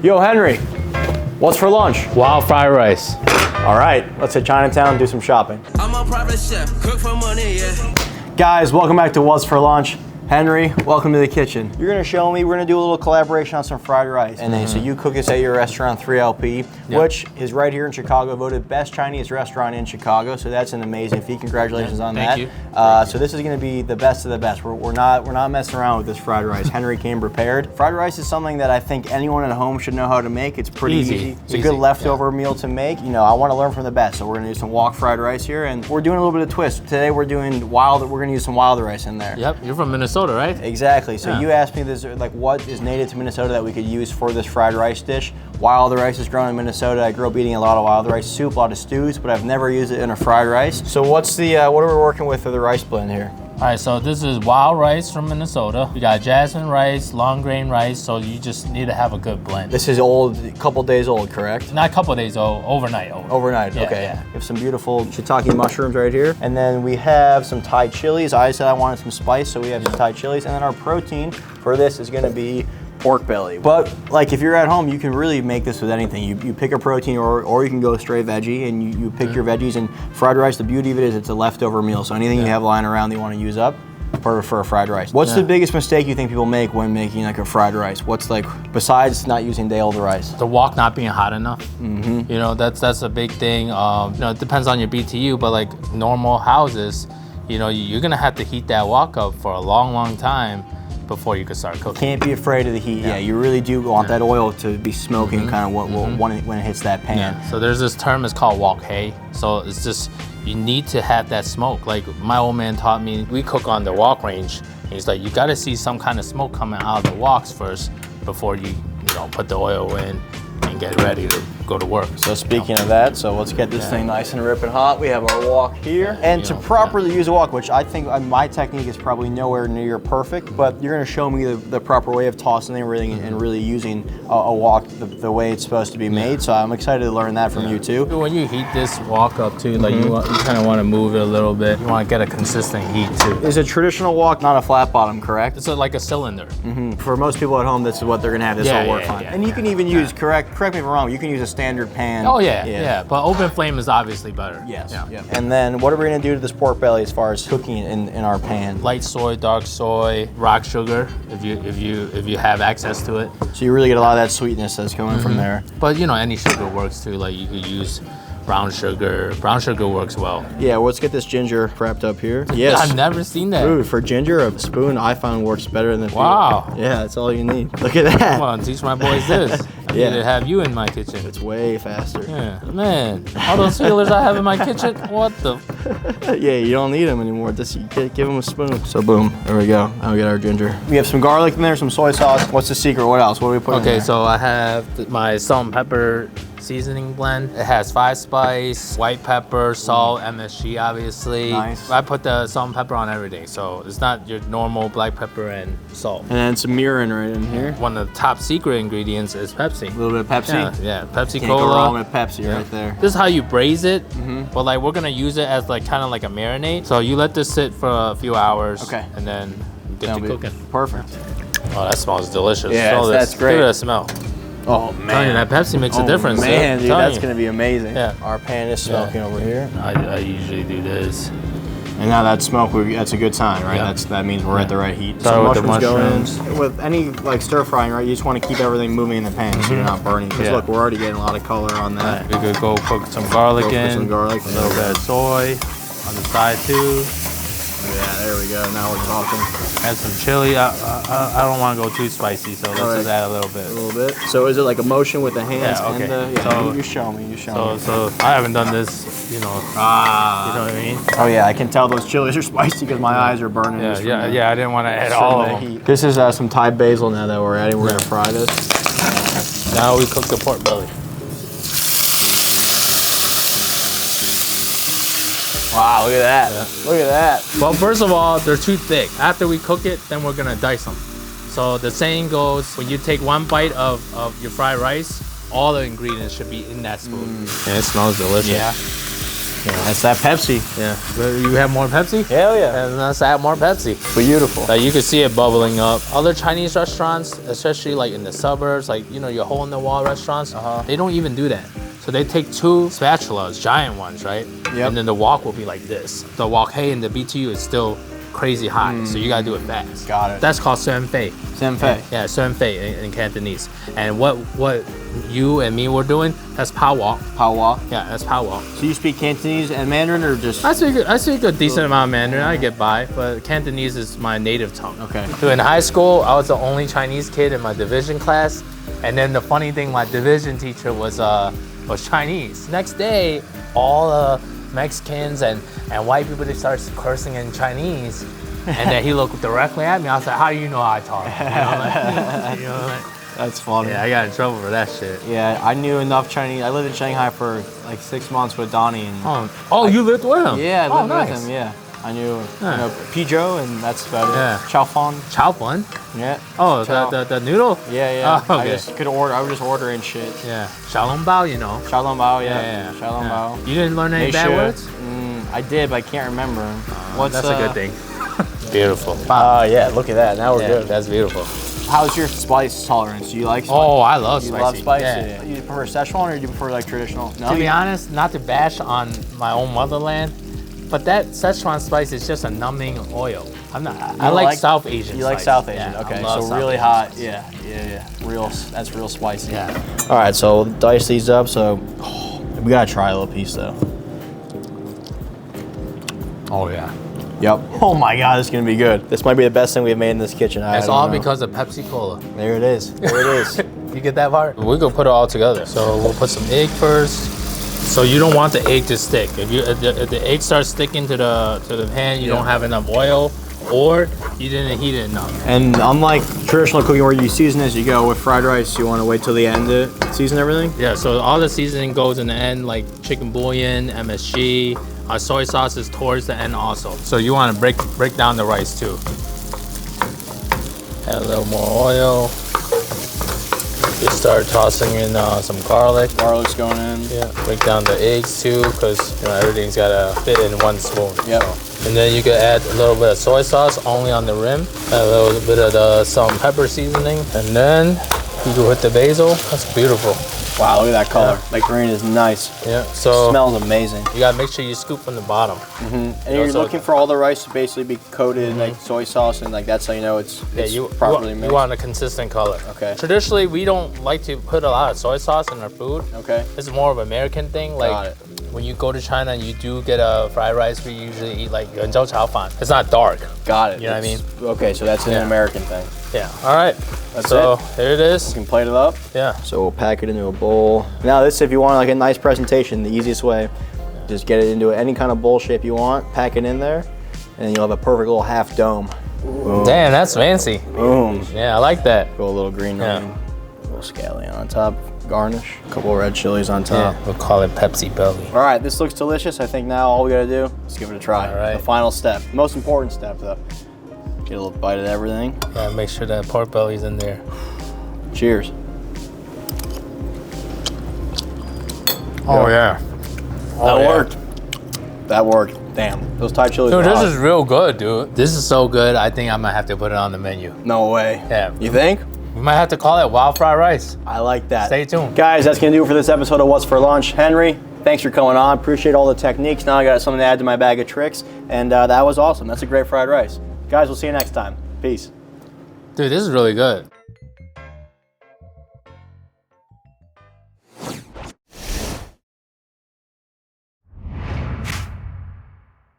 Yo, Henry, what's for lunch? Wild fried rice. All right, let's hit Chinatown and do some shopping. I'm a private chef, cook for money, yeah. Guys, welcome back to What's for Lunch. Henry, welcome to the kitchen. You're gonna show me, we're gonna do a little collaboration on some fried rice. And then, so you cook this at your restaurant, 3LP, which is right here in Chicago, voted best Chinese restaurant in Chicago. So that's an amazing feat. Congratulations on that. Thank you. So this is gonna be the best of the best. We're not messing around with this fried rice. Henry came prepared. Fried rice is something that I think anyone at home should know how to make. It's pretty easy. It's a good leftover meal to make. You know, I wanna learn from the best. So we're gonna do some wok fried rice here, and we're doing a little bit of twist. Today we're doing we're gonna use some wild rice in there. Yep, you're from Minnesota, right? Exactly. So you asked me this, like, what is native to Minnesota that we could use for this fried rice dish? Wild rice is grown in Minnesota. I grew up eating a lot of wild rice soup, a lot of stews, but I've never used it in a fried rice. So what's the what are we working with for the rice blend here? All right, so this is wild rice from Minnesota. We got jasmine rice, long grain rice, so you just need to have a good blend. This is old, a couple days old, correct? Not a couple days old, overnight. Overnight, Yeah, okay. yeah. We have some beautiful shiitake mushrooms right here. And then we have some Thai chilies. I said I wanted some spice, so we have some Thai chilies. And then our protein for this is gonna be pork belly. But like if you're at home, you can really make this with anything. You pick a protein or you can go straight veggie and you pick your veggies. And fried rice, the beauty of it is it's a leftover meal. So anything you have lying around that you want to use up, perfect for a fried rice. What's the biggest mistake you think people make when making like a fried rice? What's like, besides not using day-old rice? The wok not being hot enough. You know, that's a big thing. You know, it depends on your BTU, but like normal houses, you know, you're gonna have to heat that wok up for a long time before you can start cooking. Can't be afraid of the heat. Yeah, you really do want that oil to be smoking kind of when it hits that pan. Yeah. So there's this term, it's called wok hay. So it's just, you need to have that smoke. Like my old man taught me, we cook on the wok range. And he's like, you gotta see some kind of smoke coming out of the woks first before you know, put the oil in and get ready to go to work. So speaking of that, so let's get this thing nice and ripping hot. We have our wok here. And to properly use a wok, which I think my technique is probably nowhere near perfect, but you're gonna show me the proper way of tossing everything and really using a wok the way it's supposed to be made. So I'm excited to learn that from you too. When you heat this wok up too, like you kind of want to move it a little bit. You want to get a consistent heat too. Is a traditional wok not a flat bottom, correct? It's like a cylinder. For most people at home, this is what they're gonna have. This will work fine. Yeah, and you can even use, correct me if I'm wrong, you can use a standard pan. Oh yeah. But open flame is obviously better. Yes. And then what are we gonna do to this pork belly as far as cooking it in our pan? Light soy, dark soy, rock sugar, if you have access to it. So you really get a lot of that sweetness that's coming from there. But you know, any sugar works too. Like you could use brown sugar. Brown sugar works well. Yeah, well, let's get this ginger prepped up here. Yes. I've never seen that. Dude, for ginger, a spoon I found works better than Wow. Yeah, that's all you need. Look at that. Come on, teach my boys this. I need to have you in my kitchen. It's way faster. Yeah, man. All those feelers I have in my kitchen, what the? Yeah, you don't need them anymore. Just give them a spoon. So boom, there we go. Now we get our ginger. We have some garlic in there, some soy sauce. What's the secret? What else? What do we put in there? Okay, so I have my salt and pepper seasoning blend. It has 5 spice, white pepper, salt, MSG obviously. Nice. I put the salt and pepper on everything, so it's not your normal black pepper and salt. And then some mirin right in here. One of the top secret ingredients is Pepsi. A little bit of Pepsi. Yeah, Pepsi Can't Cola. go wrong with Pepsi right there. This is how you braise it, but like we're gonna use it as like kind of like a marinade. So you let this sit for a few hours, and then get to cooking. Perfect. Oh, that smells delicious. Yeah, Smell that's this. great. Look at that smell. Oh man, that Pepsi makes a difference. Man, dude, Telling that's you. gonna be amazing. Yeah. Our pan is smoking over here. I usually do this. And now that smoke, that's a good sign, right? Yeah. That means we're at the right heat. Start with the mushrooms go in. With any like stir frying, right? You just want to keep everything moving in the pan so you're not burning. Because look, we're already getting a lot of color on that. We could go cook some garlic Put in. some garlic. A little bit of soy on the side too. Yeah, there we go. Now we're talking. Add some chili. I don't want to go too spicy, so let's just add a little bit. A little bit. So is it like a motion with the hands Yeah, okay. and the? So- you show me. You show me. So I haven't done this, you know. You know what I mean? Oh yeah, I can tell those chilies are spicy because my eyes are burning. just from the- I didn't want to add from all the of them. heat. This is some Thai basil now that we're adding. We're gonna fry this. Now we cook the pork belly. Wow, look at that. Look at that. Well, first of all, they're too thick. After we cook it, then we're gonna dice them. So the saying goes, when you take one bite of your fried rice, all the ingredients should be in that spoon. And it smells delicious. Yeah. That's that Pepsi. Yeah. But you have more Pepsi? Hell yeah. And let's add more Pepsi. Beautiful. Like you can see it bubbling up. Other Chinese restaurants, especially like in the suburbs, like your hole in the wall restaurants, they don't even do that. So they take 2 spatulas, giant ones, right? Yep. And then the wok will be like this. The wok hey and the BTU is still crazy high, so you gotta do it fast. Got it. That's called Sen Fei. Sen Fei. Yeah, Sen Fei in Cantonese. And what you and me were doing, that's Pao Wok. Pao Wok. Yeah, that's Pao Wok. So you speak Cantonese and Mandarin, or just? I speak a decent amount of Mandarin. I get by, but Cantonese is my native tongue. Okay. So in high school, I was the only Chinese kid in my division class, and then the funny thing, my division teacher was Chinese. Next day, all the Mexicans and white people, they started cursing in Chinese, and then he looked directly at me. I was like, "How do you know how I talk?" That's funny. Yeah, I got in trouble for that shit. Yeah, I knew enough Chinese. I lived in Shanghai for like 6 months with Donny. And You lived with him? yeah, I lived nice. with him. Yeah, I knew Pijo, and that's about it. Yeah. Chow Fun. Chow Fun? Yeah. Oh, Chow. the noodle? Yeah. Oh, okay. I would just order and shit. Yeah. Xiaolong Bao, you know. Xiaolong Bao, Yeah. Xiaolong Bao. You didn't learn any They bad should. words? I did, but I can't remember. That's a good thing. Beautiful. Yeah, look at that. Now we're good. That's beautiful. How's your spice tolerance? Do you like spice? Oh, I love You spicy. love spicy? Yeah. You prefer Szechuan, or do you prefer like traditional? No, To be honest, not to bash on my own motherland, but that Szechuan spice is just a numbing oil. I like South Asian. You like spice. South Asian? Yeah, I Okay, love so South really Asian hot. spice. Yeah. That's real spicy. Yeah. All right, so we'll dice these up. So we gotta try a little piece though. Oh yeah. Yep. Oh my God, this is gonna be good. This might be the best thing we've made in this kitchen. It's all because of Pepsi Cola. There it is. There it is. You get that part? We could put it all together. So we'll put some egg first. So you don't want the egg to stick. If the egg starts sticking to the pan, you don't have enough oil, or you didn't heat it enough. And unlike traditional cooking where you season as you go, with fried rice, you want to wait till the end to season everything? Yeah, so all the seasoning goes in the end, like chicken bouillon, MSG. Our soy sauce is towards the end also. So you want to break down the rice too. Add a little more oil. You start tossing in some garlic. Garlic's going in. Yeah, break down the eggs too, because everything's gotta fit in one spoon. Yep. So. And then you can add a little bit of soy sauce only on the rim, a little bit of the salt and pepper seasoning, and then you go with the basil. That's beautiful. Wow, look at that color. That green is nice. Yeah. So Smells amazing. you gotta make sure you scoop from the bottom. And you're looking for all the rice to basically be coated in like soy sauce, and like that's how you know it's properly mixed. You want a consistent color. Okay. Traditionally, we don't like to put a lot of soy sauce in our food. Okay. This is more of an American thing. Like Got it. when you go to China and you do get a fried rice, we usually eat like yuanzhou chao fan. It's not dark. Got it. You know what I mean? Okay, so that's an American thing. Yeah. All right. That's so it. here it is. You can plate it up. Yeah. So we'll pack it into a bowl. Now this, if you want like a nice presentation, the easiest way, just get it into any kind of bowl shape you want, pack it in there, and then you'll have a perfect little half dome. Boom. Damn, that's fancy. Boom. Yeah, I like that. Go a little green Yeah. onion, a little scallion on top, garnish, a couple of red chilies on top. Yeah, we'll call it Pepsi Belly. All right, this looks delicious. I think now all we gotta do is give it a try. All right. The final step, most important step though. Get a little bite of everything. Yeah, make sure that pork belly's in there. Cheers. Oh yeah. That worked. That worked. Damn, those Thai chilies. Dude, are this hot. is real good, dude. This is so good. I think I'm gonna have to put it on the menu. No way. Yeah. You think? We might have to call it wild fried rice. I like that. Stay tuned. Guys, that's gonna do it for this episode of What's for Lunch. Henry, thanks for coming on. Appreciate all the techniques. Now I got something to add to my bag of tricks, and that was awesome. That's a great fried rice. Guys, we'll see you next time. Peace. Dude, this is really good.